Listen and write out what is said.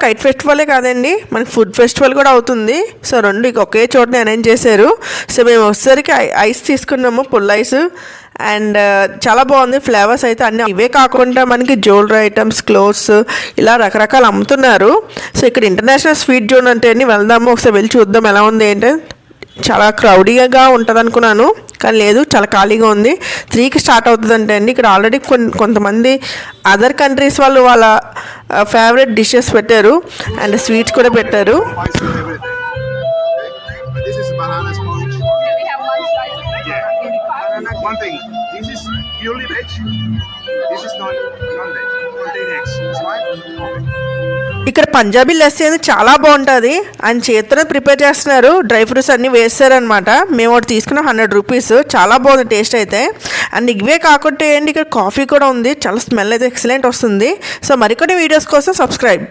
Kite ఫెస్టివలే కాదండి, మనకి food festival కూడా అవుతుంది. సో రెండు ఒకే చోటనే అరేంజ్ చేశారు. సో మేము వచ్చేసరికి ఐస్ తీసుకున్నాము, పుల్ ఐస్. అండ్ చాలా బాగుంది. ఫ్లేవర్స్ అయితే అన్నీ ఇవే కాకుండా మనకి జ్యువెలరీ ఐటమ్స్, క్లోత్స్ ఇలా రకరకాలు అమ్ముతున్నారు. సో ఇక్కడ ఇంటర్నేషనల్ స్వీట్ జోన్ అంటే వెళ్దాము, ఒకసారి వెళ్ళి చూద్దాం ఎలా ఉంది ఏంటంటే. చాలా క్రౌడీగా ఉంటుంది అనుకున్నాను, కానీ లేదు, చాలా ఖాళీగా ఉంది. 3కి స్టార్ట్ అవుతుంది అంటే అండి. ఇక్కడ ఆల్రెడీ కొంతమంది అదర్ కంట్రీస్ వాళ్ళు వాళ్ళ ఫేవరెట్ డిషెస్ పెట్టారు అండ్ స్వీట్స్ కూడా పెట్టారు. One thing, this is purely veg. This is non-veg. Contain eggs. Right? ఇక్కడ పంజాబీ లస్సీ అనేది చాలా బాగుంటుంది. ఆయన చేతితో ప్రిపేర్ చేస్తున్నారు, డ్రై ఫ్రూట్స్ అన్నీ వేస్తారనమాట. మేము ఒకటి తీసుకున్నాం 100 రూపీస్. చాలా బాగుంది టేస్ట్ అయితే. అండ్ ఇవే కాకుండా ఏంటి, ఇక్కడ కాఫీ కూడా ఉంది. చాలా స్మెల్ అయితే ఎక్సలెంట్ వస్తుంది. సో మరికొన్ని వీడియోస్ కోసం సబ్స్క్రైబ్.